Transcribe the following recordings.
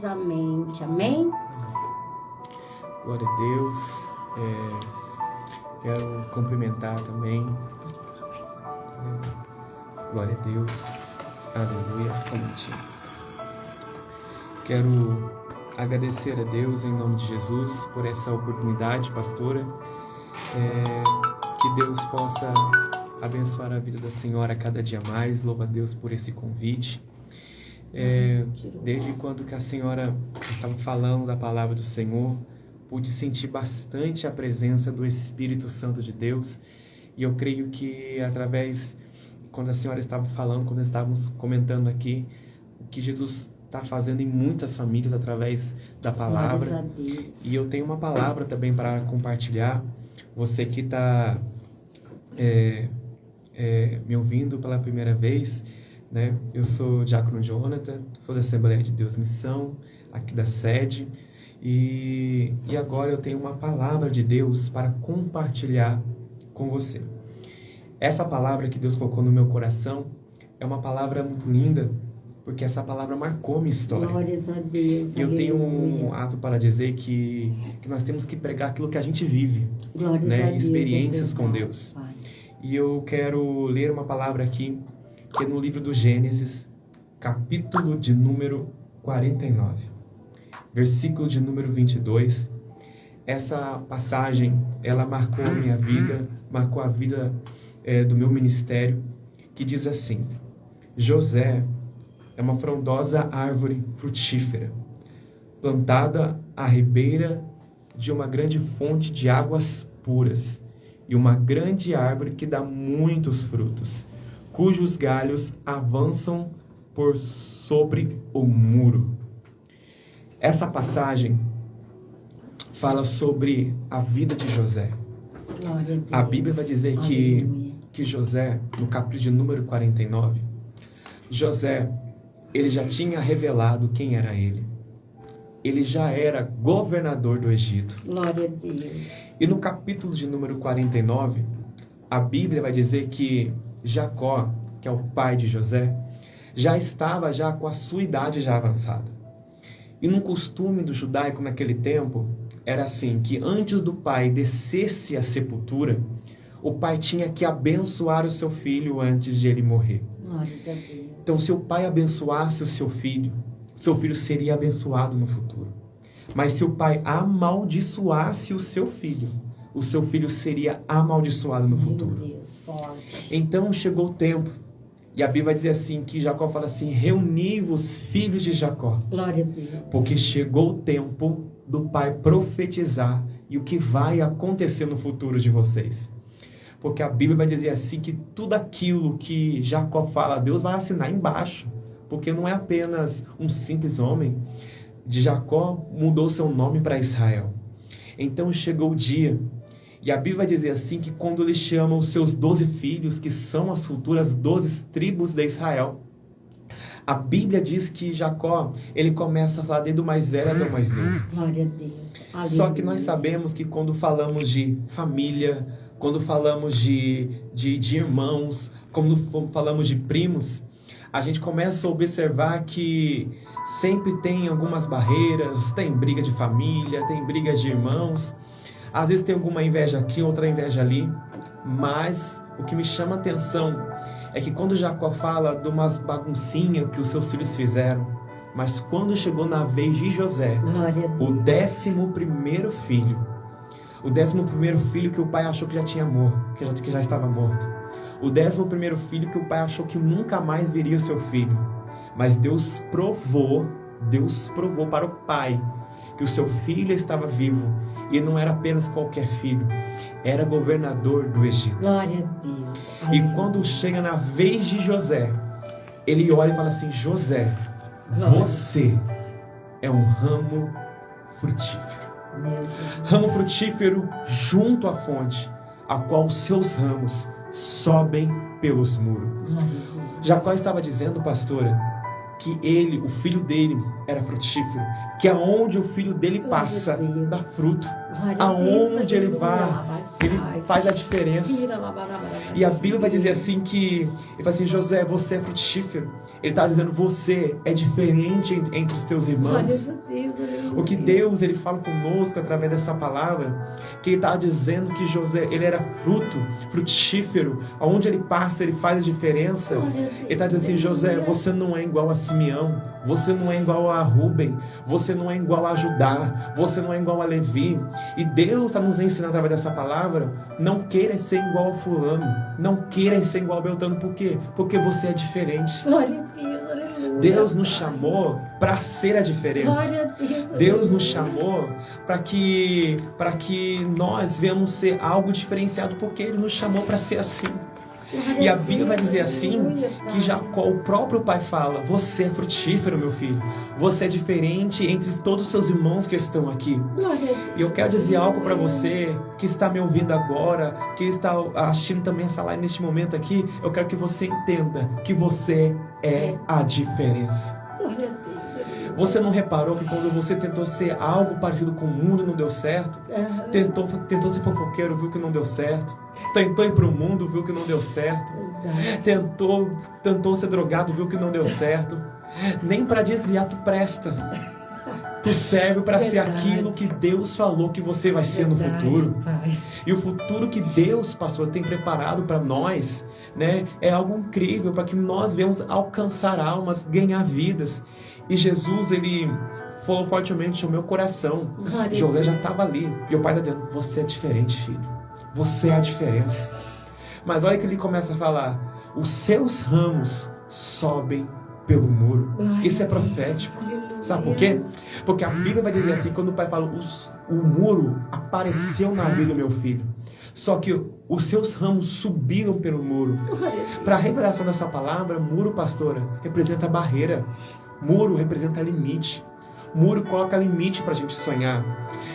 poderosamente. Amém? Glória a Deus. Quero cumprimentar também. Glória a Deus. Aleluia. Quero agradecer a Deus em nome de Jesus por essa oportunidade, pastora. Que Deus possa abençoar a vida da senhora cada dia mais. Louva a Deus por esse convite. Desde quando que a senhora estava falando da palavra do Senhor, pude sentir bastante a presença do Espírito Santo de Deus. E eu creio que através, quando a senhora estava falando, quando estávamos comentando aqui, o que Jesus está fazendo em muitas famílias através da palavra. E eu tenho uma palavra também para compartilhar. Você que está me ouvindo pela primeira vez, né? Eu sou o Diácono Jonathan, sou da Assembleia de Deus Missão, aqui da sede. E agora eu tenho uma palavra de Deus para compartilhar com você. Essa palavra que Deus colocou no meu coração é uma palavra muito linda, porque essa palavra marcou minha história. Glórias a Deus. E eu tenho um ato para dizer que nós temos que pregar aquilo que a gente vive, né? Experiências com Deus. Pai. E eu quero ler uma palavra aqui, que é no livro do Gênesis, capítulo de número 49, versículo de número 22. Essa passagem, ela marcou a minha vida, marcou a vida do meu ministério, que diz assim: José é uma frondosa árvore frutífera, plantada à ribeira de uma grande fonte de águas puras, e uma grande árvore que dá muitos frutos, cujos galhos avançam por sobre o muro. Essa passagem fala sobre a vida de José. A Bíblia vai dizer que José, no capítulo de número 49, José, ele já tinha revelado quem era ele. Ele já era governador do Egito. Glória a Deus. E no capítulo de número 49, a Bíblia vai dizer que Jacó, que é o pai de José, já estava com a sua idade já avançada. E num costume do judaico naquele tempo, era assim, que antes do pai descesse à sepultura, o pai tinha que abençoar o seu filho antes de ele morrer. Glória a Deus. Então, se o pai abençoasse o seu filho seria abençoado no futuro. Mas se o pai amaldiçoasse o seu filho seria amaldiçoado no futuro. Meu Deus, forte. Então chegou o tempo, e a Bíblia vai dizer assim, que Jacó fala assim: reuni os filhos de Jacó. Glória a Deus. Porque chegou o tempo do pai profetizar e o que vai acontecer no futuro de vocês. Porque a Bíblia vai dizer assim, que tudo aquilo que Jacó fala, Deus vai assinar embaixo. Porque não é apenas um simples homem. De Jacó mudou seu nome para Israel. Então chegou o dia, e a Bíblia vai dizer assim, que quando ele chama os seus 12 filhos, que são as futuras 12 tribos de Israel, a Bíblia diz que Jacó, ele começa a falar desde o mais velho até o mais novo. Glória a Deus. Aleluia. Só que nós sabemos que quando falamos de família, quando falamos de irmãos, quando falamos de primos, a gente começa a observar que sempre tem algumas barreiras, tem briga de família, tem briga de irmãos, às vezes tem alguma inveja aqui, outra inveja ali, mas o que me chama a atenção é que quando Jacó fala de umas baguncinhas que os seus filhos fizeram, mas quando chegou na vez de José, o 11º filho, o 11º filho que o pai achou que já tinha morto, que já estava morto, o 11º filho que o pai achou que nunca mais viria o seu filho, mas Deus provou para o pai que o seu filho estava vivo, e não era apenas qualquer filho, era governador do Egito. Glória a Deus. E quando chega na vez de José, ele olha e fala assim: José, você é um ramo frutífero. Ramo frutífero junto à fonte, a qual os seus ramos sobem pelos muros. Jacó estava dizendo, pastora, que o filho dele era frutífero, que aonde o filho dele passa, dá fruto. Aonde ele vai, ele faz a diferença. E a Bíblia vai dizer assim que, ele vai assim, José, você é frutífero. Ele está dizendo, você é diferente entre os teus irmãos. O que Deus ele fala conosco através dessa palavra, que ele está dizendo que José, ele era frutífero, aonde ele passa, ele faz a diferença. Ele está dizendo assim, José, você não é igual a Simeão, você não é igual a Rubem, você não é igual a Judá, você não é igual a Levi. E Deus está nos ensinando através dessa palavra, não queira ser igual a fulano, não queira ser igual a Beltrano. Por quê? Porque você é diferente. Glória a Deus, aleluia. Deus nos chamou para ser a diferença. Glória a Deus, Deus nos chamou para que nós venhamos ser algo diferenciado, porque Ele nos chamou para ser assim. E a Bíblia vai dizer assim, que Jacó, o próprio pai fala, você é frutífero, meu filho. Você é diferente entre todos os seus irmãos que estão aqui. E eu quero dizer algo para você que está me ouvindo agora, que está assistindo também essa live neste momento aqui. Eu quero que você entenda que você é a diferença. Você não reparou que quando você tentou ser algo parecido com o mundo, não deu certo? Tentou ser fofoqueiro, viu que não deu certo? Tentou ir para o mundo, viu que não deu certo? Tentou ser drogado, viu que não deu certo? Nem para desviar tu presta. Tu serve para ser aquilo que Deus falou que você vai ser no futuro. E o futuro que Deus, pastor, tem preparado para nós, né, é algo incrível, para que nós venhamos alcançar almas, ganhar vidas. E Jesus, ele falou fortemente no meu coração. José já estava ali. E o pai está dizendo, você é diferente, filho. Você é a diferença. Mas olha que ele começa a falar, os seus ramos sobem pelo muro. Isso é profético. Sabe por quê? Porque a Bíblia vai dizer assim, quando o pai fala, o muro apareceu na vida do meu filho. Só que os seus ramos subiram pelo muro. Para a revelação dessa palavra, muro, pastora, representa barreira. Muro representa limite. Muro coloca limite para a gente sonhar.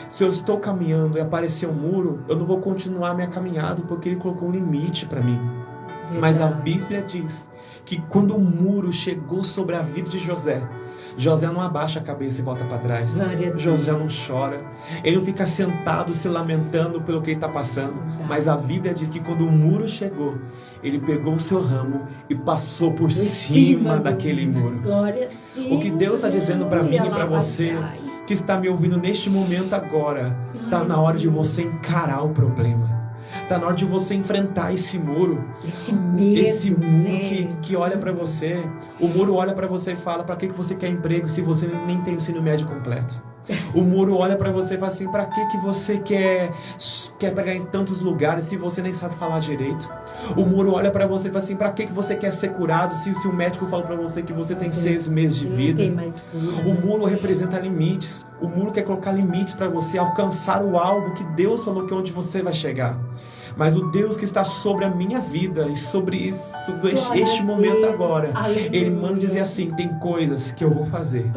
Se eu estou caminhando e aparecer um muro, eu não vou continuar minha caminhada, porque ele colocou um limite para mim. Mas a Bíblia diz que quando o muro chegou sobre a vida de José, José não abaixa a cabeça e volta para trás. José não chora. Ele não fica sentado se lamentando pelo que ele está passando. Mas a Bíblia diz que quando o muro chegou, ele pegou o seu ramo e passou por cima daquele muro. O que Deus está dizendo para mim e para você que está me ouvindo neste momento agora, está na hora de você encarar o problema. Está na hora de você enfrentar esse muro. Esse muro que olha para você. O muro olha para você e fala, para que você quer emprego se você nem tem o ensino médio completo? O muro olha para você e fala assim, para que você quer pegar em tantos lugares se você nem sabe falar direito? O muro olha para você e fala assim, para que você quer ser curado se o médico fala para você que você tem 6 meses de vida? O muro representa limites. O muro quer colocar limites para você alcançar o alvo que Deus falou que é onde você vai chegar. Mas o Deus que está sobre a minha vida e sobre este momento agora, Ele manda dizer assim, tem coisas que eu vou fazer.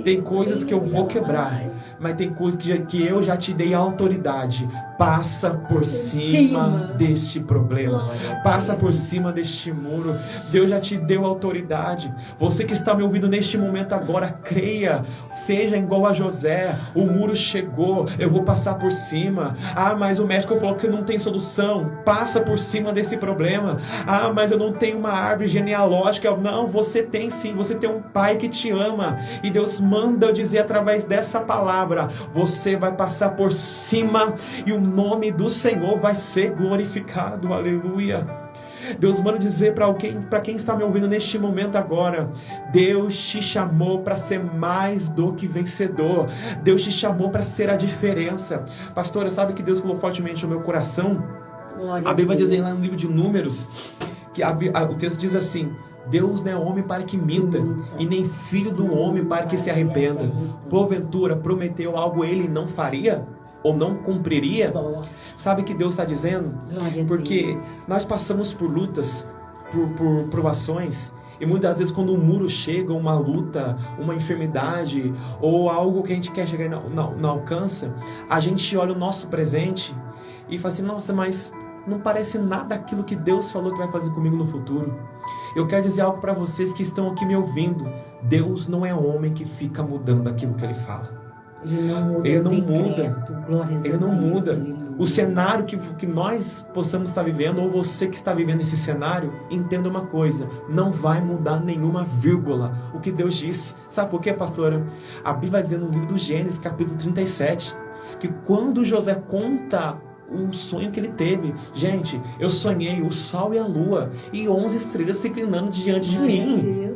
Tem coisas que eu vou quebrar. Mas tem coisas que eu já te dei autoridade. Passa por cima deste problema. Passa por cima deste muro. Deus já te deu autoridade. Você que está me ouvindo neste momento agora, creia. Seja igual a José. O muro chegou. Eu vou passar por cima. Ah, mas o médico falou que não tem solução. Passa por cima desse problema. Ah, mas eu não tenho uma árvore genealógica. Não, você tem sim. Você tem um pai que te ama. E Deus manda eu dizer através dessa palavra, você vai passar por cima e o nome do Senhor vai ser glorificado. Aleluia. Deus manda dizer para quem está me ouvindo neste momento agora, Deus te chamou para ser mais do que vencedor. Deus te chamou para ser a diferença. Pastora, sabe que Deus falou fortemente no meu coração? A Bíblia vai dizer lá no livro de Números, que o texto diz assim, Deus não é homem para que minta, e nem filho do homem para que se arrependa. Porventura, prometeu algo ele não faria? Ou não cumpriria? Sabe o que Deus está dizendo? Porque nós passamos por lutas, por provações, e muitas vezes quando um muro chega, uma luta, uma enfermidade, ou algo que a gente quer chegar e não alcança, a gente olha o nosso presente e fala assim, nossa, mas não parece nada aquilo que Deus falou que vai fazer comigo no futuro. Eu quero dizer algo para vocês que estão aqui me ouvindo. Deus não é homem que fica mudando aquilo que Ele fala. Ele não muda. Ele não muda. O cenário que nós possamos estar vivendo, ou você que está vivendo esse cenário, entenda uma coisa: não vai mudar nenhuma vírgula o que Deus disse. Sabe por quê, pastora? A Bíblia vai dizer no livro do Gênesis, capítulo 37, que quando José conta o sonho que ele teve, gente, eu sonhei o sol e a lua e 11 estrelas se inclinando diante de mim.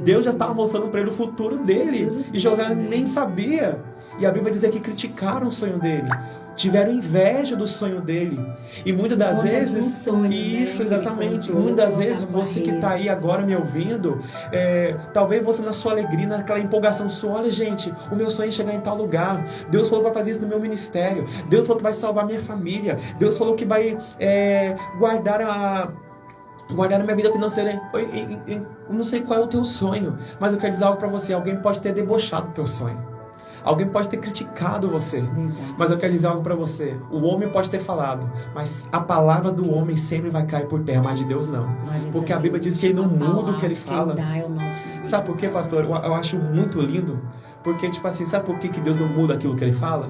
Deus já estava mostrando para ele o futuro dele, e José nem sabia. E a Bíblia vai dizer que criticaram o sonho dele, tiveram inveja do sonho dele. E muitas das vezes, sonho, isso, né? exatamente, muitas das vezes você que está aí agora me ouvindo, talvez você na sua alegria, naquela empolgação sua, olha gente, o meu sonho é chegar em tal lugar, Deus falou que vai fazer isso no meu ministério, Deus falou que vai salvar minha família, Deus falou que vai guardar a minha vida financeira. Eu não sei qual é o teu sonho, mas eu quero dizer algo para você: alguém pode ter debochado do teu sonho, alguém pode ter criticado você, mas eu quero dizer algo para você: o homem pode ter falado, mas a palavra do homem sempre vai cair por terra, mas de Deus não, porque a Bíblia diz que ele não muda o que ele fala. Sabe por quê, pastor? Eu acho muito lindo, porque tipo assim, sabe por que Deus não muda aquilo que ele fala?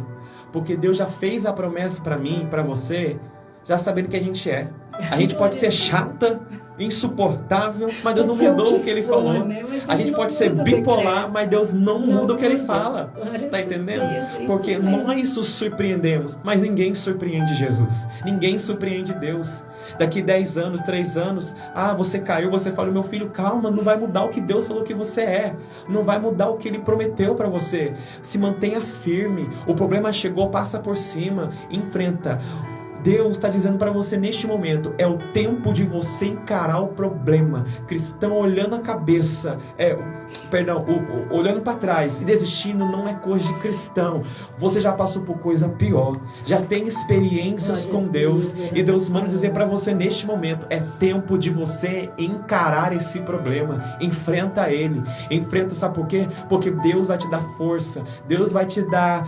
Porque Deus já fez a promessa para mim e para você, já sabendo que a gente é. A gente pode ser chata, insuportável, mas Deus não mudou o que ele falou. A gente pode ser bipolar, mas Deus não muda o que ele fala. Tá entendendo? Porque nós os surpreendemos, mas ninguém surpreende Jesus. Ninguém surpreende Deus. Daqui 10 anos, 3 anos, você caiu, você fala: meu filho, calma, não vai mudar o que Deus falou que você é. Não vai mudar o que Ele prometeu para você. Se mantenha firme. O problema chegou, passa por cima, enfrenta. Deus está dizendo para você neste momento: é o tempo de você encarar o problema. Cristão olhando a cabeça, olhando para trás e desistindo não é coisa de cristão. Você já passou por coisa pior, já tem experiências com Deus, e Deus manda dizer para você neste momento: é tempo de você encarar esse problema. Enfrenta ele, sabe por quê? Porque Deus vai te dar força, Deus vai te dar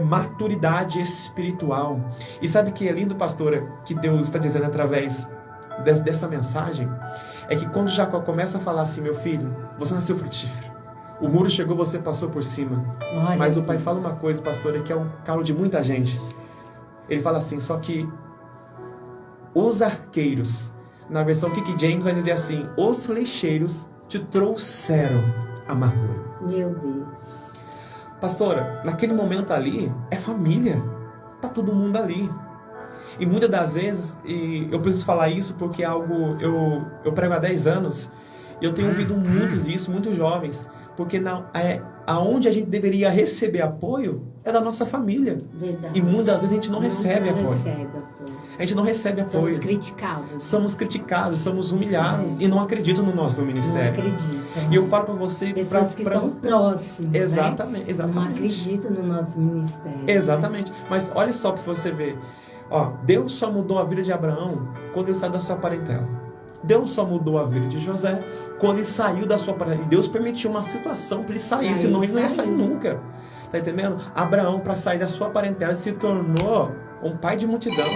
maturidade espiritual. E sabe que é lindo, pastora, que Deus está dizendo através dessa mensagem? É que quando Jacó começa a falar assim: meu filho, você nasceu frutífero, o muro chegou, você passou por cima. Mas o pai fala uma coisa, pastora, que é um calo de muita gente. Ele fala assim: só que os arqueiros, na versão King James vai dizer assim: os flecheiros te trouxeram amargura. Meu Deus. Pastora, naquele momento ali é família, tá todo mundo ali. E muitas das vezes, e eu preciso falar isso porque é algo, eu prego há 10 anos, e eu tenho ouvido muitos jovens, porque aonde a gente deveria receber apoio é da nossa família. Verdade. E muitas das vezes a gente não recebe apoio. A gente não recebe apoio. Somos criticados, somos humilhados e não acreditam no nosso ministério. Não acreditam. E eu falo para você... Pessoas que estão próximas, exatamente, né? Exatamente. Não acreditam no nosso ministério. Exatamente. Né? Mas olha só para você ver. Deus só mudou a vida de Abraão quando ele saiu da sua parentela. Deus só mudou a vida de José quando ele saiu da sua parentela. E Deus permitiu uma situação para ele sair, senão ele não ia sair nunca. Tá entendendo? Abraão, para sair da sua parentela, se tornou um pai de multidão,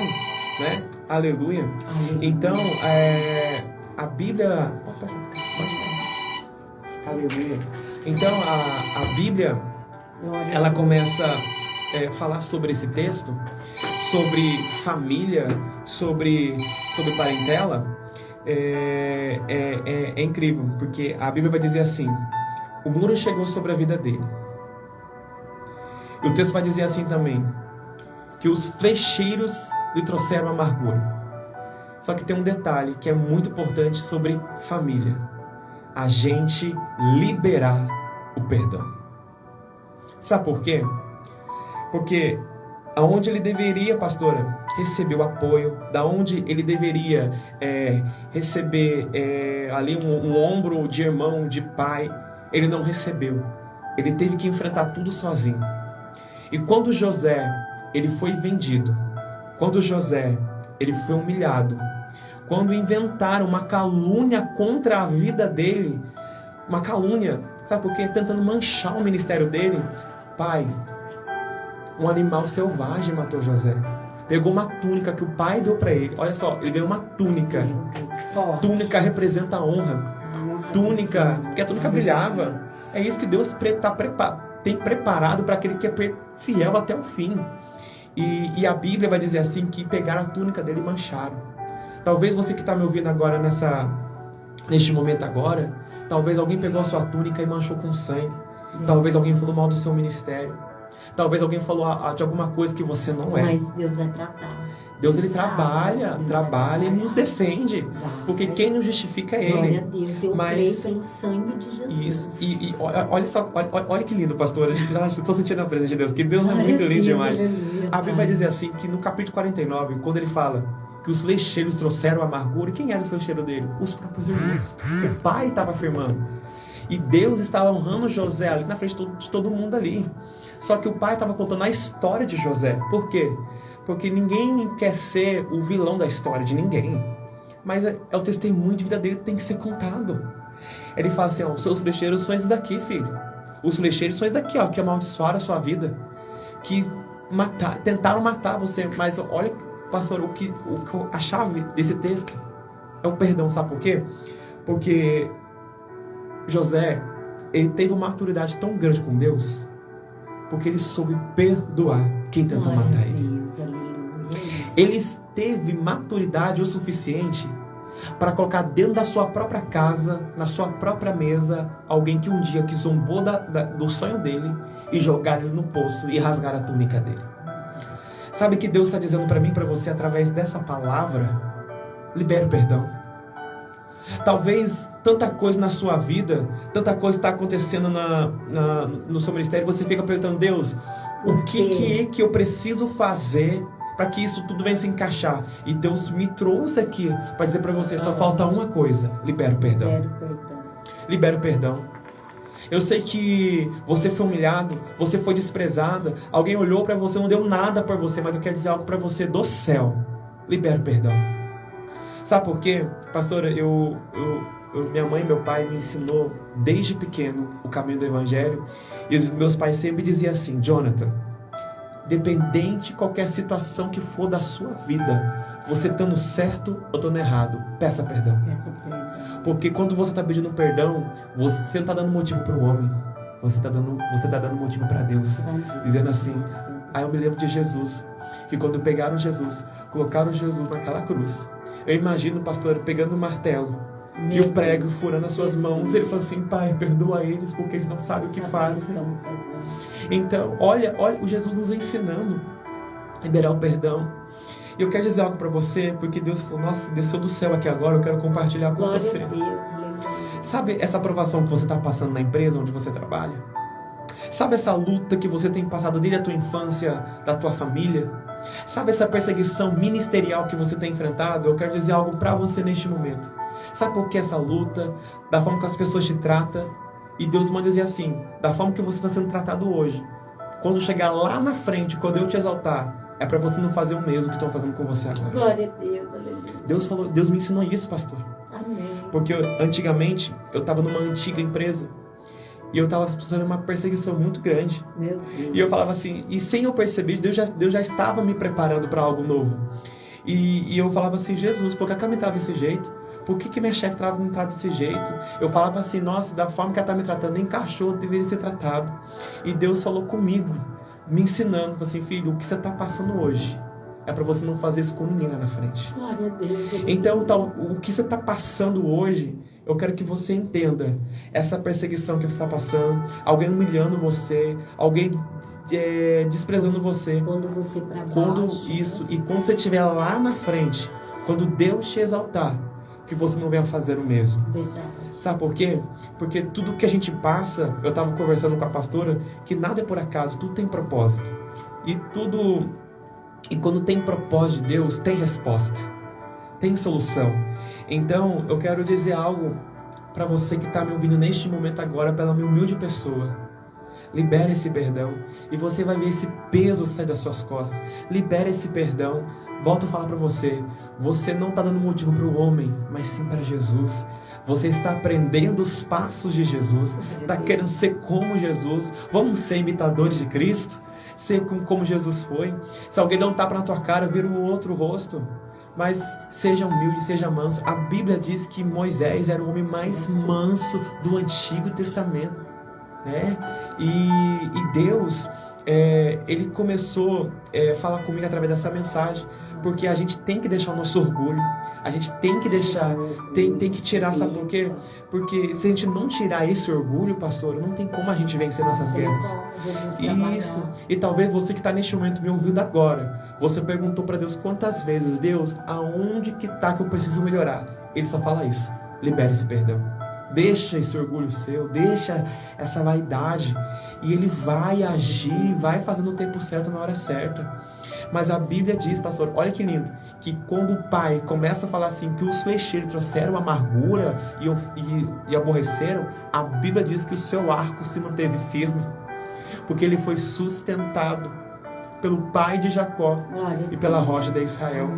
né? Aleluia. Então, a Bíblia... Aleluia. Então, a Bíblia, ela começa a falar sobre esse texto, sobre família, sobre parentela. É incrível, porque a Bíblia vai dizer assim: o muro chegou sobre a vida dele. E o texto vai dizer assim também, que os flecheiros lhe trouxeram amargura. Só que tem um detalhe que é muito importante sobre família: a gente liberar o perdão. Sabe por quê? Porque aonde ele deveria, pastora, receber o apoio, da onde ele deveria receber ali um ombro de irmão, de pai, ele não recebeu. Ele teve que enfrentar tudo sozinho. E quando José, ele foi vendido, quando José, ele foi humilhado, quando inventaram uma calúnia contra a vida dele, uma calúnia, sabe por quê? Tentando manchar o ministério dele, pai, um animal selvagem matou José. Pegou uma túnica que o pai deu para ele. Olha só, ele ganhou uma túnica. Túnica representa a honra. Túnica, porque a túnica brilhava. É isso que Deus está tem preparado para aquele que é fiel até o fim. E a Bíblia vai dizer assim, que pegaram a túnica dele e mancharam. Talvez você que está me ouvindo agora, neste momento agora, talvez alguém pegou a sua túnica e manchou com sangue. Talvez alguém falou mal do seu ministério. Talvez alguém falou de alguma coisa que você não é. Mas Deus vai tratar. Deus, ele trabalha e nos defende. Porque quem nos justifica é Ele. Glória a Deus, eu creio pelo sangue de Jesus. Isso. E olha só, olha que lindo, pastor. Eu estou sentindo a presença de Deus. Que Deus é muito lindo demais. A Bíblia vai dizer assim, que no capítulo 49, quando ele fala que os flecheiros trouxeram amargura, e quem era o flecheiro dele? Os próprios irmãos. O pai estava afirmando. E Deus estava honrando José ali na frente de todo mundo ali. Só que o pai estava contando a história de José. Por quê? Porque ninguém quer ser o vilão da história de ninguém. Mas é o testemunho de vida dele que tem que ser contado. Ele fala assim, os seus flecheiros são esses daqui, filho. Os flecheiros são esses daqui, que amaldiçoaram a sua vida. Que tentaram matar você. Mas olha, pastor, a chave desse texto é o perdão. Sabe por quê? Porque José, ele teve uma maturidade tão grande com Deus, porque ele soube perdoar quem tentou matar ele. Ele teve maturidade o suficiente para colocar dentro da sua própria casa, na sua própria mesa, alguém que um dia que zombou do sonho dele e jogar ele no poço e rasgar a túnica dele. Sabe o que Deus está dizendo para mim e para você através dessa palavra? Libere o perdão. Talvez tanta coisa na sua vida, tanta coisa está acontecendo no seu ministério, você fica perguntando, Deus, o que é que eu preciso fazer para que isso tudo venha se encaixar? E Deus me trouxe aqui para dizer para você, só falta uma coisa: libera o perdão. Libera o perdão. Eu sei que você foi humilhado, você foi desprezada, alguém olhou para você, não deu nada por você, mas eu quero dizer algo para você do céu: libera o perdão. Sabe por quê? Pastora, minha mãe e meu pai me ensinou desde pequeno o caminho do Evangelho. E os meus pais sempre diziam assim, Jonathan, dependente de qualquer situação que for da sua vida, você estando certo ou estando errado, peça perdão. Porque quando você está pedindo perdão, você não está dando motivo para o homem, você está dando motivo para Deus. Dizendo assim, eu me lembro de Jesus, que quando pegaram Jesus, colocaram Jesus naquela cruz, eu imagino o pastor pegando um martelo e o prego furando as suas mãos. Ele falou assim, Pai, perdoa eles porque eles não sabem o que fazem. Então, olha o Jesus nos ensinando a liberar o perdão. E eu quero dizer algo para você, porque Deus falou, nossa, desceu do céu aqui agora, eu quero compartilhar com você. Sabe essa aprovação que você está passando na empresa onde você trabalha? Sabe essa luta que você tem passado desde a tua infância, da tua família? Sabe essa perseguição ministerial que você tem enfrentado? Eu quero dizer algo para você neste momento. Sabe por que essa luta? Da forma que as pessoas te tratam? E Deus manda dizer assim, da forma que você está sendo tratado hoje, quando chegar lá na frente, quando eu te exaltar, é para você não fazer o mesmo que estão fazendo com você agora. Glória a Deus, aleluia. Deus me ensinou isso, pastor. Amém. Porque antigamente, eu estava numa antiga empresa, e eu estava sofrendo uma perseguição muito grande. Meu Deus. E eu falava assim, e sem eu perceber, Deus já estava me preparando para algo novo. E eu falava assim, Jesus, por que ela me trata desse jeito? Por que minha chefe me trata desse jeito? Eu falava assim, nossa, da forma que ela está me tratando, nem cachorro deveria ser tratado. E Deus falou comigo, me ensinando, assim, filho, o que você está passando hoje é para você não fazer isso com ninguém lá na frente. Glória a Deus. Então, o que você está passando hoje, eu quero que você entenda essa perseguição que você está passando, alguém humilhando você, alguém desprezando você. Quando você para baixo. E quando você estiver lá na frente, quando Deus te exaltar, que você não venha fazer o mesmo. Verdade. Sabe por quê? Porque tudo que a gente passa, eu estava conversando com a pastora, que nada é por acaso, tudo tem propósito. E quando tem propósito de Deus, tem resposta, tem solução. Então, eu quero dizer algo para você que está me ouvindo neste momento agora, pela minha humilde pessoa. Libere esse perdão e você vai ver esse peso sair das suas costas. Libere esse perdão. Volto a falar para você, você não está dando motivo para o homem, mas sim para Jesus. Você está aprendendo os passos de Jesus, está querendo ser como Jesus. Vamos ser imitadores de Cristo? Ser como Jesus foi? Se alguém dá um tapa na tua cara, vira o outro rosto. Mas seja humilde, seja manso. A Bíblia diz que Moisés era o homem mais manso do Antigo Testamento. né? E Deus, Ele começou a falar comigo através dessa mensagem, porque a gente tem que deixar o nosso orgulho, a gente tem que deixar, tem que tirar, sabe por quê? Porque se a gente não tirar esse orgulho, pastor, não tem como a gente vencer nossas guerras. Isso. E talvez você que está neste momento me ouvindo agora, você perguntou para Deus quantas vezes: Deus, aonde que está que eu preciso melhorar? Ele só fala isso: libere esse perdão. Deixa esse orgulho seu, deixa essa vaidade, e Ele vai agir, vai fazer no tempo certo, na hora certa. Mas a Bíblia diz, pastor, olha que lindo, que quando o pai começa a falar assim, que os flecheiros trouxeram amargura e aborreceram, a Bíblia diz que o seu arco se manteve firme, porque ele foi sustentado pelo pai de Jacó e pela rocha de Israel.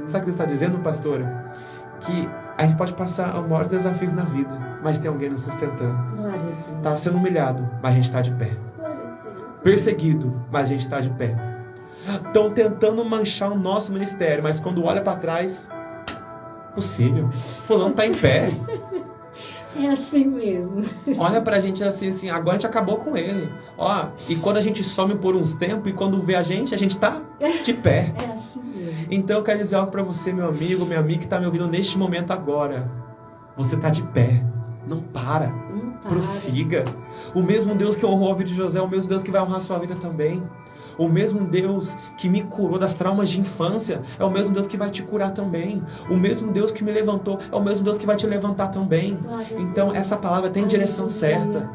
Sabe o que ele está dizendo, pastora? Que a gente pode passar os maiores desafios na vida, mas tem alguém nos sustentando. Está sendo humilhado, mas a gente está de pé. Perseguido, mas a gente está de pé. Estão tentando manchar o nosso ministério, mas quando olha para trás, possível, fulano está em pé. É assim mesmo. Olha pra gente assim, agora a gente acabou com ele. Ó, e quando a gente some por uns tempos, e quando vê a gente tá de pé. É assim mesmo. Então eu quero dizer algo pra você, meu amigo, minha amiga que tá me ouvindo neste momento agora. Você tá de pé. Não para. Prossiga. O mesmo Deus que honrou a vida de José é o mesmo Deus que vai honrar a sua vida também. O mesmo Deus que me curou das traumas de infância é o mesmo Deus que vai te curar também. O mesmo Deus que me levantou é o mesmo Deus que vai te levantar também. Então essa palavra tem direção certa.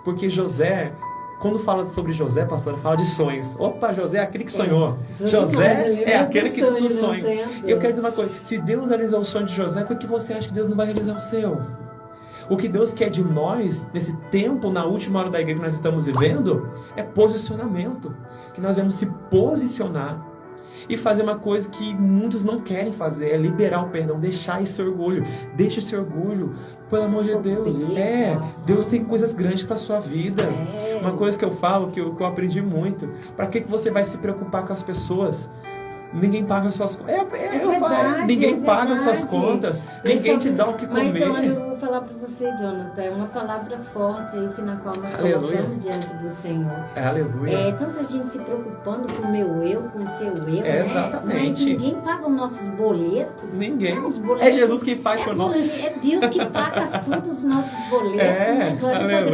Porque José, quando fala sobre José, pastor, fala de sonhos. Opa, José é aquele que sonhou. José é aquele que tudo sonha. Eu quero dizer uma coisa: se Deus realizou o sonho de José, por que você acha que Deus não vai realizar o seu? O que Deus quer de nós, nesse tempo, na última hora da igreja que nós estamos vivendo, é posicionamento. Que nós vamos se posicionar e fazer uma coisa que muitos não querem fazer, é liberar o perdão, deixar esse orgulho. Deixa esse orgulho, pelo amor de Deus. Deus tem coisas grandes para a sua vida. Uma coisa que eu falo, que eu aprendi muito: para que você vai se preocupar com as pessoas? Ninguém paga as suas contas. Ninguém paga as suas contas. Ninguém te dá o que comer. Mas então, eu vou falar para você, Jonathan, é uma palavra forte aí que na qual nós colocamos diante do Senhor. Aleluia. Tanta gente se preocupando com o meu eu, com o seu eu. Exatamente. Mas ninguém paga os nossos boletos. Ninguém. Os boletos, é Jesus que faz por nós. É Deus que paga todos os nossos boletos. Né?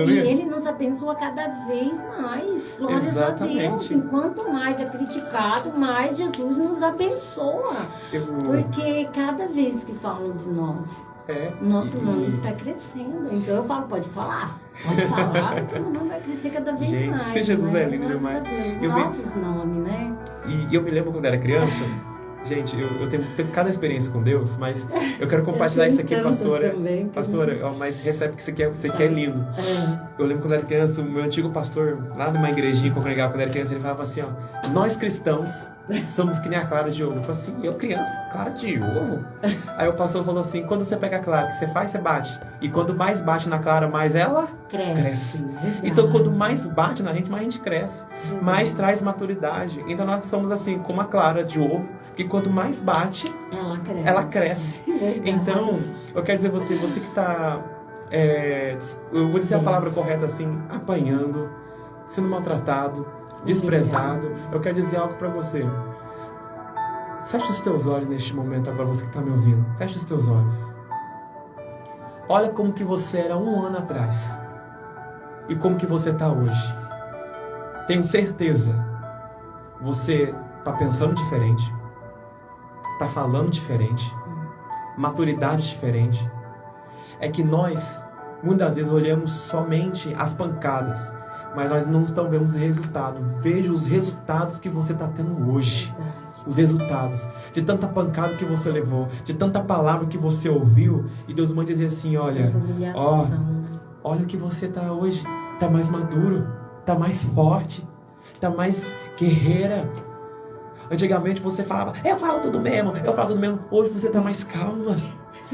E Ele nos abençoa cada vez mais. Glórias a Deus. Enquanto mais é criticado, mais Jesus nos abençoa. Porque cada vez que falam de nós, nosso nome está crescendo. Então eu falo, pode falar, porque o nome vai crescer cada vez mais. Se Jesus é lindo demais. Nossos nomes, né? E eu me lembro quando era criança. Gente, eu tenho cada experiência com Deus, mas eu quero compartilhar isso aqui, pastora. Pastora, mas recebe o que você quer, é lindo. Eu lembro quando era criança, o meu antigo pastor, lá numa igrejinha que eu congregava quando era criança, ele falava assim, ó: nós cristãos somos que nem a clara de ouro. Eu falei assim: eu criança, clara de ouro? Aí o pastor falou assim: quando você pega a clara, o que você faz? Você bate. E quando mais bate na clara, mais ela cresce. Então quando mais bate na gente, mais a gente cresce. Mais traz maturidade. Então nós somos assim, como a clara de ouro, que quanto mais bate, ela cresce. Então, eu quero dizer você que está, eu vou dizer a palavra correta assim, apanhando, sendo maltratado, desprezado. Eu quero dizer algo para você. Feche os teus olhos neste momento agora, você que está me ouvindo. Feche os teus olhos. Olha como que você era 1 ano atrás e como que você está hoje. Tenho certeza, você está pensando diferente, está falando diferente, maturidade diferente. É que nós, muitas vezes, olhamos somente as pancadas, mas nós não estamos vendo os resultados. Veja os resultados que você está tendo hoje. Os resultados de tanta pancada que você levou, de tanta palavra que você ouviu, e Deus manda dizer assim: olha, olha o que você está hoje. Está mais maduro, está mais forte, está mais guerreira. Antigamente você falava: eu falo tudo mesmo. Hoje você está mais calma.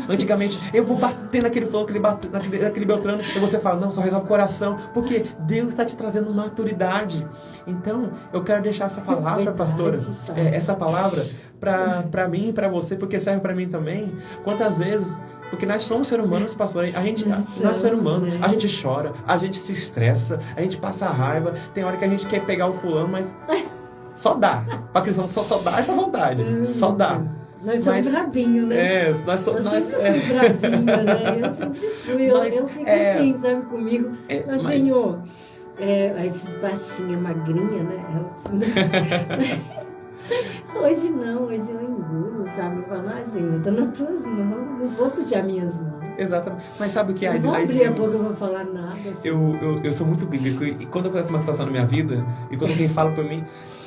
Antigamente, eu vou bater naquele fulano, naquele Beltrano, e você fala: não, só resolve o coração, porque Deus está te trazendo maturidade. Então, eu quero deixar essa palavra, pastora, essa palavra para mim e para você, porque serve para mim também. Quantas vezes Porque nós somos seres humanos, pastor. Nós é ser humano, né? A gente chora, a gente se estressa, a gente passa raiva. Tem hora que a gente quer pegar o fulano, mas só dá. Pra cristão só dá essa vontade. Só dá. Nós somos brabinhos, né? Nós somos. Eu sempre fui bravinha, né? Eu sempre fui. Eu fico assim, sabe, comigo. Senhor, esses baixinhos, magrinha, né? Hoje não, hoje eu engulo, sabe? Eu falo assim, eu tô nas tuas mãos, não vou sujar minhas mãos. Exatamente. Mas sabe o que é? Não vou abrir a boca, eu vou falar nada. Assim. Eu sou muito bíblico e quando acontece uma situação na minha vida, e quando alguém fala pra mim,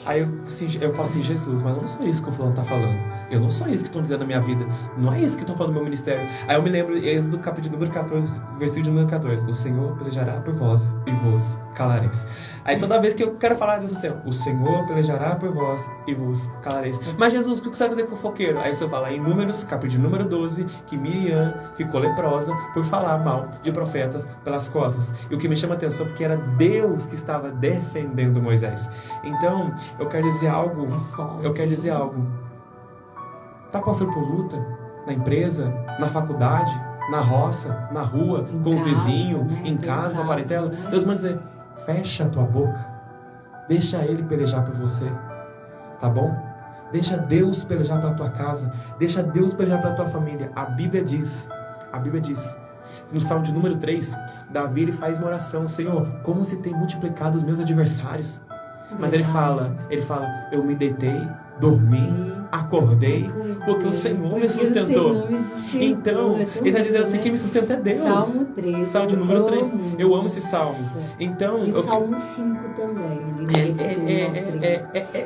aí eu falo assim, Jesus, mas eu não sou isso que o fulano tá falando. Eu não sou isso que estão dizendo na minha vida. Não é isso que estão falando no meu ministério. Aí eu me lembro, Êxodo capítulo número 14, versículo número 14. O Senhor pelejará por vós e vos calareis. Aí toda vez que eu quero falar disso assim, o Senhor pelejará por vós e vos calareis. Mas Jesus, o que você vai fazer com o fofoqueiro? Aí o Senhor fala em Números, capítulo número 12, que Miriam ficou leprosa por falar mal de profetas pelas costas. E o que me chama a atenção porque era Deus que estava defendendo Moisés. Então, eu quero dizer algo. Tá passando por luta na empresa, na faculdade, na roça, na rua, com os vizinhos, né? Em casa, com a parentela. Deus manda dizer, fecha a tua boca. Deixa Ele pelejar por você. Tá bom? Deixa Deus pelejar pela tua casa. Deixa Deus pelejar pela tua família. A Bíblia diz, no Salmo de número 3, Davi ele faz uma oração, Senhor, como se tem multiplicado os meus adversários. Mas ele fala, eu me deitei, dormi, acordei, porque o Senhor me sustentou. Então, ele está dizendo assim, quem me sustenta é Deus. Salmo 3. Salmo de número 3. Eu amo esse salmo. Então, e Salmo 5 também.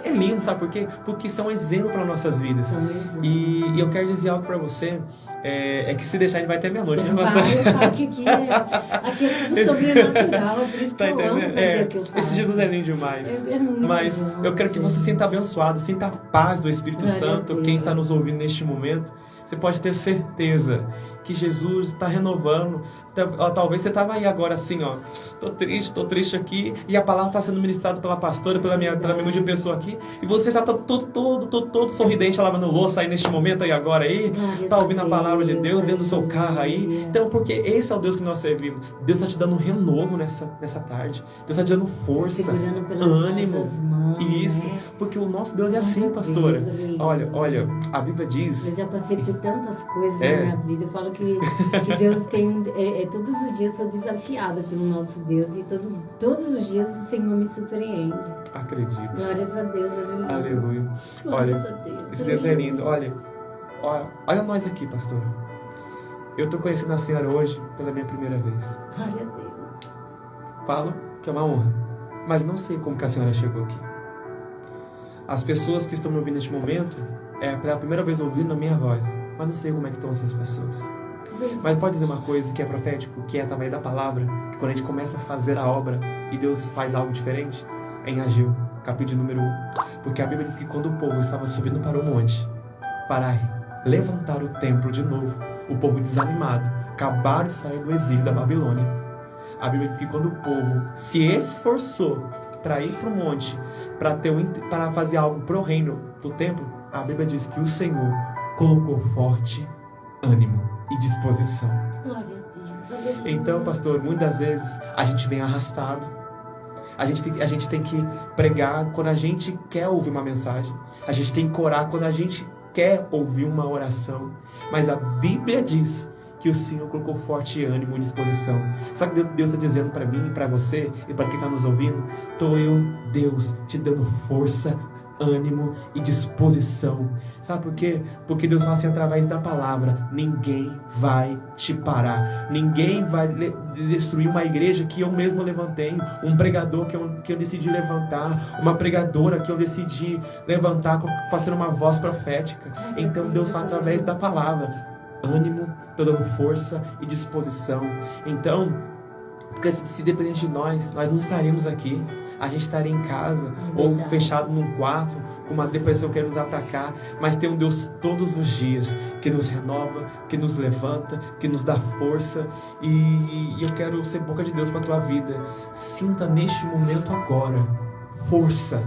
É lindo, sabe por quê? Porque são exemplo para nossas vidas. E eu quero dizer algo para você. É que se deixar, a gente vai até meia-noite. Eu falo que aqui é tudo sobrenatural, por isso que eu amo fazer o que eu faço. Esse Jesus é lindo demais. Mas bom, eu quero que você sinta abençoado, sinta a paz do Espírito Santo. Quem está nos ouvindo neste momento, você pode ter certeza que Jesus está renovando. Talvez você estava aí agora assim, tô triste aqui, e a palavra está sendo ministrada pela pastora, pela minha de pessoa aqui, e você já está todo sorridente, lavando louça aí neste momento aí agora aí, está ouvindo a palavra de Deus dentro do seu carro aí. Então, porque esse é o Deus que nós servimos. Deus está te dando um renovo nessa tarde. Deus está te dando força, ânimo. Isso, porque o nosso Deus é assim, pastora. Olha, a Bíblia diz... Eu já passei por tantas coisas na minha vida. Eu falo que Deus tem... todos os dias sou desafiada pelo nosso Deus. E todos os dias o Senhor me surpreende. Acredito. Glórias a Deus. Aleluia. Glórias a Deus. Esse Deus é lindo. Olha nós aqui, pastora. Eu estou conhecendo a senhora hoje pela minha primeira vez. Glória a Deus. Falo que é uma honra. Mas não sei como que a senhora chegou aqui. As pessoas que estão me ouvindo neste momento, pela primeira vez ouvindo a minha voz, mas não sei como é que estão essas pessoas. Mas pode dizer uma coisa que é profético, que é através da palavra, que quando a gente começa a fazer a obra e Deus faz algo diferente, é em Ageu, capítulo número 1. Porque a Bíblia diz que quando o povo estava subindo para o monte, para levantar o templo de novo, o povo desanimado, acabaram de sair do exílio da Babilônia. A Bíblia diz que quando o povo se esforçou para ir para o monte, para fazer algo para o reino do templo, a Bíblia diz que o Senhor colocou forte ânimo e disposição. Glória a Deus. Então, pastor, muitas vezes a gente vem arrastado. A gente tem que pregar quando a gente quer ouvir uma mensagem. A gente tem que orar quando a gente quer ouvir uma oração. Mas a Bíblia diz que o Senhor colocou forte ânimo e disposição. Sabe o que Deus está dizendo para mim, para você e para quem está nos ouvindo? Estou eu, Deus, te dando força, ânimo e disposição. Sabe por quê? Porque Deus fala assim, através da palavra, ninguém vai te parar. Ninguém vai destruir uma igreja que eu mesmo levantei, um pregador que eu decidi levantar, uma pregadora que eu decidi levantar, passando uma voz profética. Então Deus fala através da palavra. Ânimo, tô dando força e disposição. Então, porque se dependesse de nós não estaríamos aqui. A gente estaria em casa ou fechado num quarto com uma depressão querendo nos atacar. Mas tem um Deus todos os dias que nos renova, que nos levanta, que nos dá força. E eu quero ser boca de Deus para a tua vida. Sinta neste momento agora força.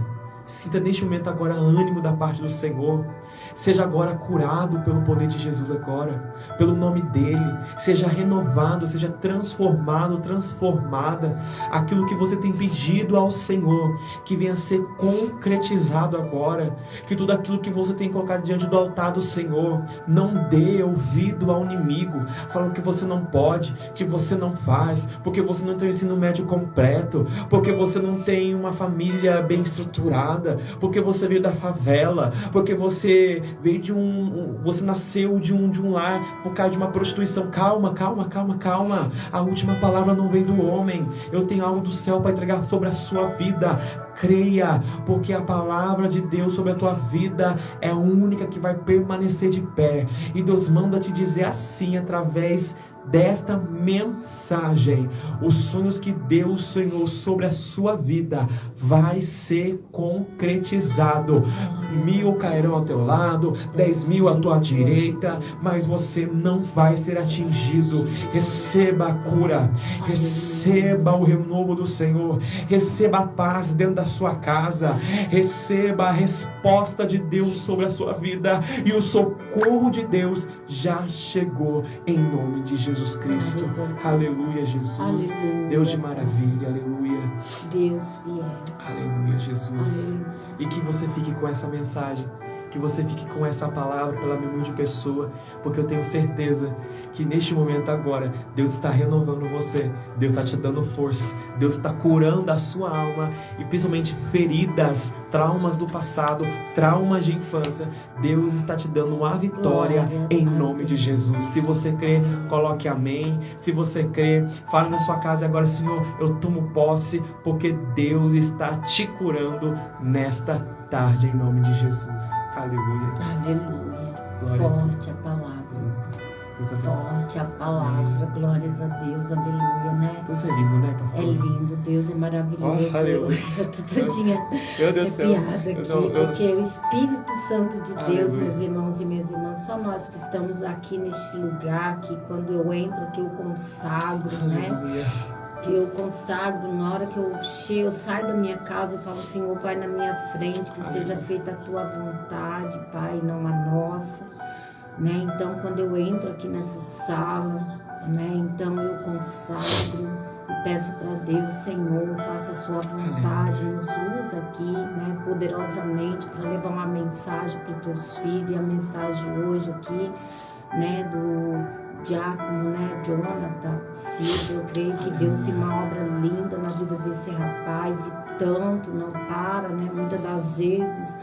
Sinta neste momento agora ânimo da parte do Senhor. Seja agora curado pelo poder de Jesus agora, pelo nome dele. Seja renovado, seja transformado, transformada. Aquilo que você tem pedido ao Senhor, que venha a ser concretizado agora. Que tudo aquilo que você tem colocado diante do altar do Senhor, não dê ouvido ao inimigo, falando que você não pode, que você não faz, porque você não tem o ensino médio completo, porque você não tem uma família bem estruturada, porque você veio da favela, porque você veio de você nasceu de um lar por causa de uma prostituição. Calma. A última palavra não vem do homem. Eu tenho algo do céu para entregar sobre a sua vida. Creia, porque a palavra de Deus sobre a tua vida é a única que vai permanecer de pé. E Deus manda te dizer assim, através desta mensagem: os sonhos que Deus sonhou sobre a sua vida vai ser concretizado. 1000 cairão ao teu lado, 10.000 à tua direita, mas você não vai ser atingido. Receba a cura, receba o renovo do Senhor, receba a paz dentro da sua casa, receba a resposta de Deus sobre a sua vida, e o socorro de Deus já chegou em nome de Jesus Cristo. Aleluia, Jesus. Aleluia. Deus de maravilha, aleluia. Deus fiel. Aleluia, Jesus. Aleluia. E que você fique com essa mensagem, que você fique com essa palavra pela minha humilde pessoa, porque eu tenho certeza que neste momento agora, Deus está renovando você, Deus está te dando força, Deus está curando a sua alma, e principalmente feridas, traumas do passado, traumas de infância. Deus está te dando uma vitória em nome de Jesus. Se você crê, coloque amém. Se você crê, fale na sua casa agora: Senhor, eu tomo posse, porque Deus está te curando nesta tarde em nome de Jesus. Aleluia. Aleluia. Glória Forte a palavra. Forte a palavra. Glórias a Deus. Aleluia, né? Deus é lindo, né, pastor? É lindo. Deus é maravilhoso. Oh, aleluia. Eu tô todinha arrepiada aqui, porque o Espírito Santo de Deus, aleluia. meus irmãos e minhas irmãs, só nós que estamos aqui neste lugar, que quando eu entro, que eu consagro, aleluia. né? Que eu consagro, na hora que eu saio da minha casa, eu falo: Senhor, vai na minha frente, que seja feita a tua vontade, Pai, não a nossa, né? Então, quando eu entro aqui nessa sala, né? Então eu consagro e peço para Deus: Senhor, faça a sua vontade, nos usa aqui, né? Poderosamente para levar uma mensagem para os teus filhos. E a mensagem hoje aqui, né? Do diácono, né, Jonathan Silva. Eu creio que Deus tem uma obra linda na vida desse rapaz, e tanto não para, né? Muitas das vezes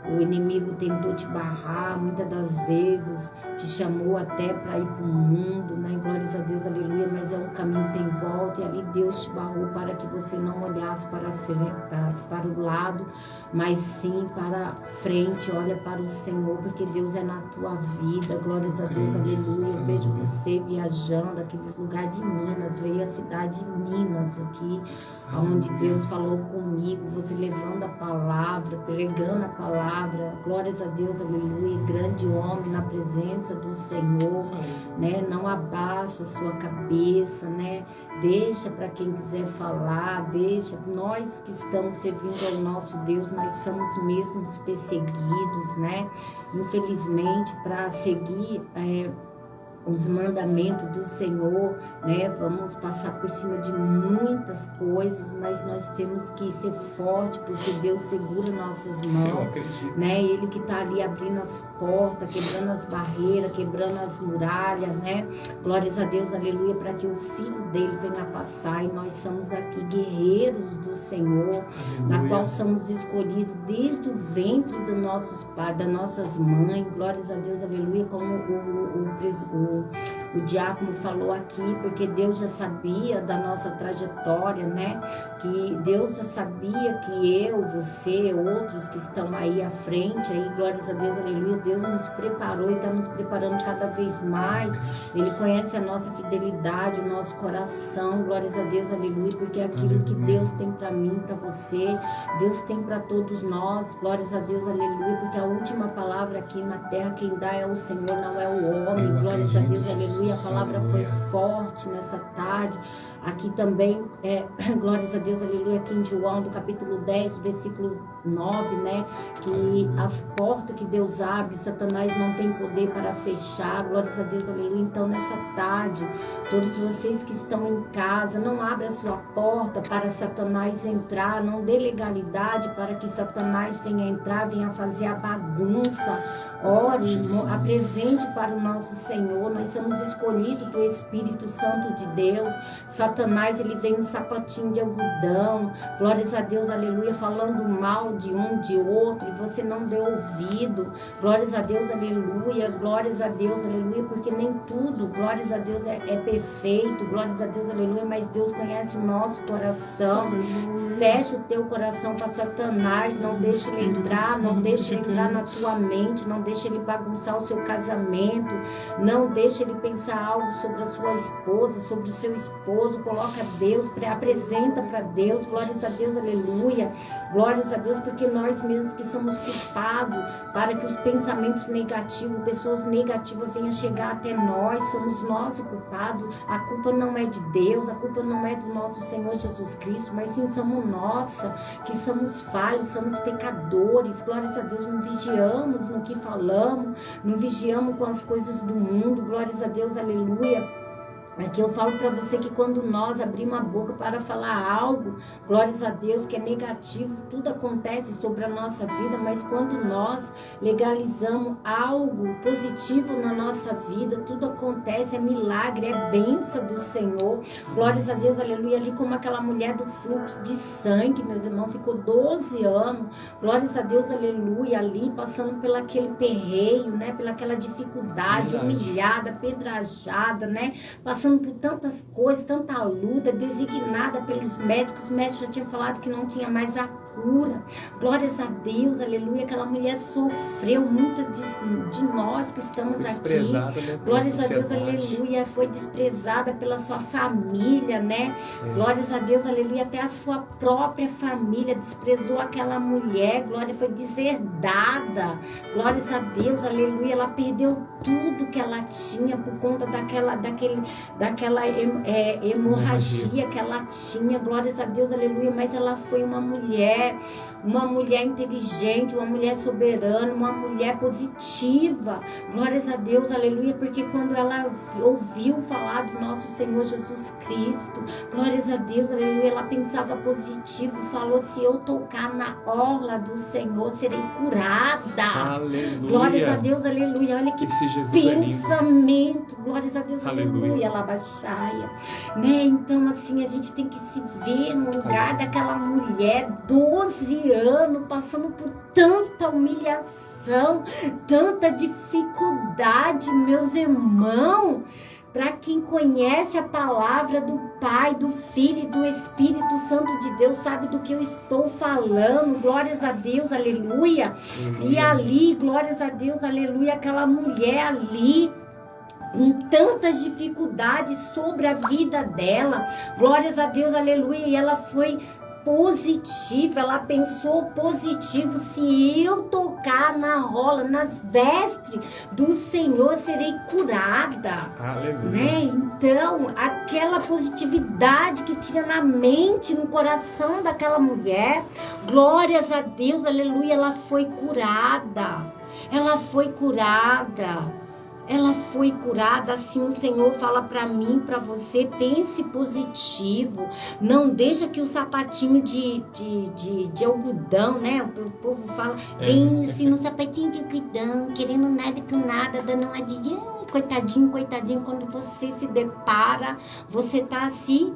o inimigo tentou te barrar, muitas das vezes te chamou até para ir para o mundo, né? Glórias a Deus, aleluia, mas é um caminho sem volta, e ali Deus te barrou para que você não olhasse para o lado, mas sim para frente. Olha para o Senhor, porque Deus é na tua vida. Glórias a Deus, aleluia. Eu vejo você viajando aqueles lugares de Minas, veio a cidade de Minas aqui, onde Deus falou comigo, você levando a palavra, pregando a palavra. Glórias a Deus, aleluia. Grande homem na presença do Senhor, né? Não abaixa a sua cabeça, né? Deixa para quem quiser falar, deixa. Nós que estamos servindo ao nosso Deus, nós somos mesmos perseguidos, né? Infelizmente, para seguir os mandamentos do Senhor, né? Vamos passar por cima de muitas coisas, mas nós temos que ser forte, porque Deus segura nossas mãos, né? Ele que está ali abrindo as portas, quebrando as barreiras, quebrando as muralhas, né? Glórias a Deus, aleluia, para que o filho dele venha passar. E nós somos aqui guerreiros do Senhor, aleluia, na qual somos escolhidos desde o ventre dos nossos pais, das nossas mães. Glórias a Deus, aleluia, como o diácono falou aqui, porque Deus já sabia da nossa trajetória, né? Que Deus já sabia que eu, você, outros que estão aí à frente, aí, glórias a Deus, aleluia, Deus nos preparou e está nos preparando cada vez mais. Ele conhece a nossa fidelidade, o nosso coração, glórias a Deus, aleluia, porque é aquilo que Deus tem para mim, para você, Deus tem para todos nós, glórias a Deus, aleluia, porque a última palavra aqui na terra quem dá é o Senhor, não é o homem, glórias a Deus, aleluia. aleluia. A palavra foi forte nessa tarde. Aqui também, glórias a Deus, aleluia, aqui em João, do capítulo 10, versículo 9, né? Que as portas que Deus abre, Satanás não tem poder para fechar. Glórias a Deus, aleluia. Então, nessa tarde, todos vocês que estão em casa, não abra a sua porta para Satanás entrar, não dê legalidade para que Satanás venha entrar, venha fazer a bagunça. Ore, apresente para o nosso Senhor. Nós somos escolhidos do Espírito Santo de Deus. Satanás, ele vem um sapatinho de algodão, glórias a Deus, aleluia, falando mal de um, de outro, e você não deu ouvido, glórias a Deus, aleluia, glórias a Deus, aleluia, porque nem tudo, glórias a Deus, é perfeito, glórias a Deus, aleluia, mas Deus conhece o nosso coração. Fecha o teu coração para Satanás, não deixe ele entrar, não deixe ele entrar na tua mente, não deixe ele bagunçar o seu casamento, não deixe ele pensar algo sobre a sua esposa, sobre o seu esposo. Coloca Deus, apresenta para Deus, glórias a Deus, aleluia, glórias a Deus, porque nós mesmos que somos culpados para que os pensamentos negativos, pessoas negativas venham chegar até nós, somos nós o culpado. A culpa não é de Deus, a culpa não é do nosso Senhor Jesus Cristo, mas sim somos nossa, que somos falhos, somos pecadores, glórias a Deus, não vigiamos no que falamos, não vigiamos com as coisas do mundo, glórias a Deus, aleluia. Aqui eu falo para você que quando nós abrimos a boca para falar algo, glórias a Deus, que é negativo, tudo acontece sobre a nossa vida, mas quando nós legalizamos algo positivo na nossa vida, tudo acontece, é milagre, é bênção do Senhor, glórias a Deus, aleluia, ali como aquela mulher do fluxo de sangue, meus irmãos, ficou 12 anos, glórias a Deus, aleluia, ali passando pelo aquele perreio, né, pela aquela dificuldade, humilhada, pedrajada, né, passando por tantas coisas, tanta luta, designada pelos médicos. Os médicos já tinham falado que não tinha mais a cura. Glórias a Deus, aleluia. Aquela mulher sofreu, muita de nós que estamos aqui. Né, glórias a Deus, aleluia. Foi desprezada pela sua família, né? Glórias a Deus, aleluia. Até a sua própria família desprezou aquela mulher. Glória, foi deserdada. Glórias a Deus, aleluia. Ela perdeu tudo que ela tinha por conta daquela hemorragia que ela tinha, glórias a Deus, aleluia, mas ela foi uma mulher inteligente, uma mulher soberana, uma mulher positiva, glórias a Deus, aleluia, porque quando ela ouviu falar do nosso Senhor Jesus Cristo, glórias a Deus, aleluia, ela pensava positivo, falou, se eu tocar na orla do Senhor, serei curada, aleluia. Glórias a Deus, aleluia, olha que pensamento, glórias a Deus, aleluia, alabaxaia, né, então assim, a gente tem que se ver no lugar daquela mulher, 12 anos, passando por tanta humilhação, tanta dificuldade, meus irmãos. Para quem conhece a palavra do Pai, do Filho e do Espírito Santo de Deus, sabe do que eu estou falando, glórias a Deus, aleluia. E ali, glórias a Deus, aleluia, aquela mulher ali, com tantas dificuldades sobre a vida dela, glórias a Deus, aleluia, e ela foi positiva, ela pensou positivo, se eu tocar na rola, nas vestes do Senhor, serei curada, aleluia, né? Então, aquela positividade que tinha na mente, no coração daquela mulher, glórias a Deus, aleluia, ela foi curada, ela foi curada. Ela foi curada, assim o Senhor fala para mim, para você, pense positivo, não deixa que o sapatinho de algodão, né, o povo fala, pense no sapatinho de algodão, querendo nada com nada, dando uma de coitadinho, coitadinho, quando você se depara, você tá assim,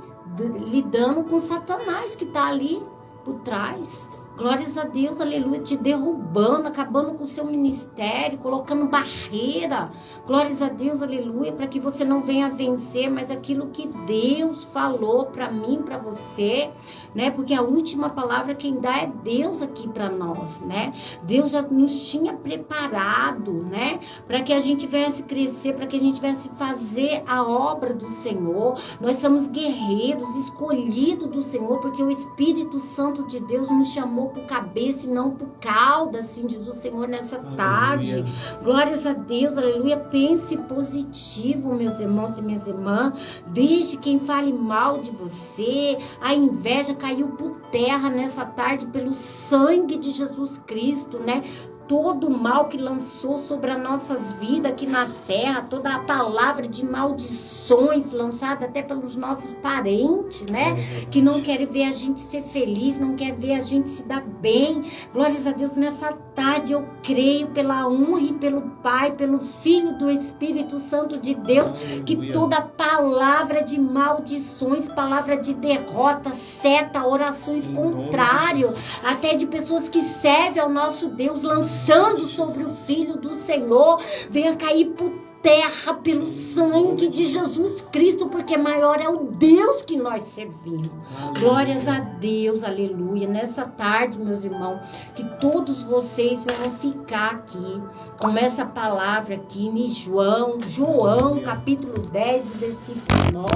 lidando com Satanás que tá ali por trás. Glórias a Deus, aleluia, te derrubando, acabando com o seu ministério, colocando barreira. Glórias a Deus, aleluia, para que você não venha vencer, mas aquilo que Deus falou para mim, para você, né? Porque a última palavra quem dá é Deus aqui para nós, né? Deus já nos tinha preparado, né? Para que a gente viesse crescer, para que a gente viesse fazer a obra do Senhor. Nós somos guerreiros, escolhidos do Senhor, porque o Espírito Santo de Deus nos chamou por cabeça e não por cauda, assim diz o Senhor nessa tarde. Glórias a Deus, aleluia. Pense positivo, meus irmãos e minhas irmãs. Deixe quem fale mal de você. A inveja caiu por terra nessa tarde pelo sangue de Jesus Cristo, né? Todo o mal que lançou sobre as nossas vidas aqui na terra, toda a palavra de maldições lançada até pelos nossos parentes, né? Que não querem ver a gente ser feliz, não querem ver a gente se dar bem. Glórias a Deus, nessa tarde eu creio pela honra e pelo Pai, pelo Filho do Espírito Santo de Deus, que toda palavra de maldições, palavra de derrota, seta, orações contrárias, até de pessoas que servem ao nosso Deus, lançando sobre o Filho do Senhor, venha cair por terra pelo sangue de Jesus Cristo, porque maior é o Deus que nós servimos. Glórias a Deus, aleluia. Nessa tarde, meus irmãos, que todos vocês vão ficar aqui com essa palavra aqui em João, capítulo 10, versículo 9,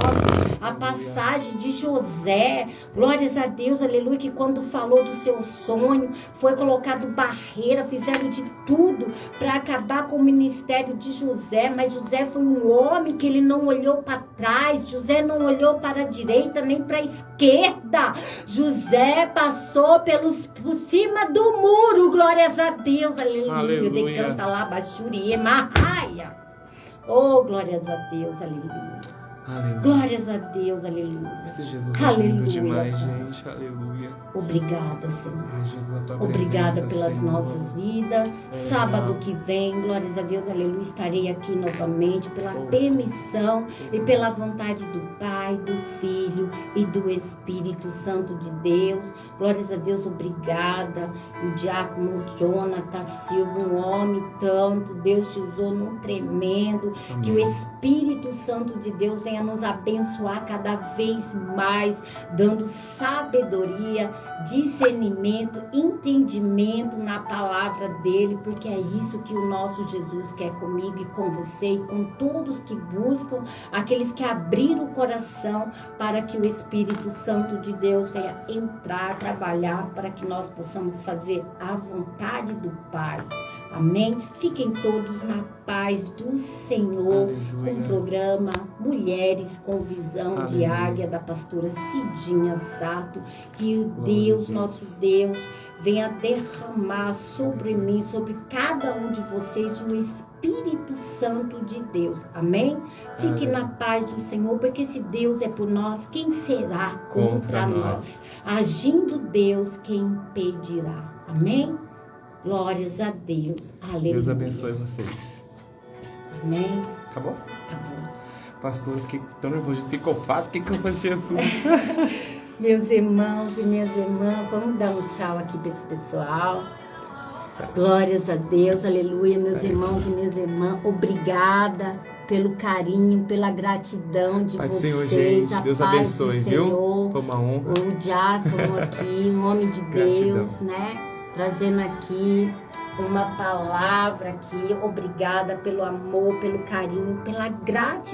a passagem de José. Glórias a Deus, aleluia, que quando falou do seu sonho, foi colocado barreira, fizeram de tudo para acabar com o ministério de José, mas José foi um homem que ele não olhou para trás, José não olhou para a direita nem para a esquerda, José passou por cima do muro, glórias a Deus, aleluia, decanta lá, baixurie, marraia, oh, glórias a Deus, aleluia. Aleluia. Glórias a Deus, aleluia. Esse Jesus aleluia. É lindo demais, gente, aleluia. Obrigada, Senhor. Ai, Jesus, a tua Obrigada presença, pelas Senhor. nossas vidas. Sábado que vem, glórias a Deus, aleluia, estarei aqui novamente pela permissão e pela vontade do Pai, do Filho e do Espírito Santo de Deus. Glórias a Deus, obrigada. O diácono Jonathan Silva, um homem tanto, Deus te usou num tremendo. Amém. Que o Espírito Santo de Deus venha nos abençoar cada vez mais, dando sabedoria, discernimento, entendimento na palavra dele, porque é isso que o nosso Jesus quer comigo e com você e com todos que buscam, aqueles que abriram o coração para que o Espírito Santo de Deus venha entrar, trabalhar para que nós possamos fazer a vontade do Pai. Amém? Fiquem todos na paz do Senhor. Aleluia. Com o programa Mulheres com Visão. Aleluia. De Águia, da pastora Cidinha Sato. Que o Deus, nosso Deus, venha derramar sobre mim, sobre cada um de vocês, o Espírito Santo de Deus. Amém? Fique na paz do Senhor, porque se Deus é por nós, quem será contra nós? Agindo Deus, quem impedirá? Amém? Glórias a Deus. Aleluia. Deus abençoe vocês. Amém. Acabou? Acabou. Pastor, fiquei tão nervoso. O que eu faço? O que eu faço, Jesus? Meus irmãos e minhas irmãs, vamos dar um tchau aqui para esse pessoal. Glórias a Deus. Aleluia. Meus irmãos e minhas irmãs, obrigada pelo carinho, pela gratidão de vocês. Senhor, gente. Deus abençoe, viu? Toma honra. O diácono aqui, um homem de Deus, né? Trazendo aqui uma palavra aqui. Obrigada pelo amor, pelo carinho, pela gratidão.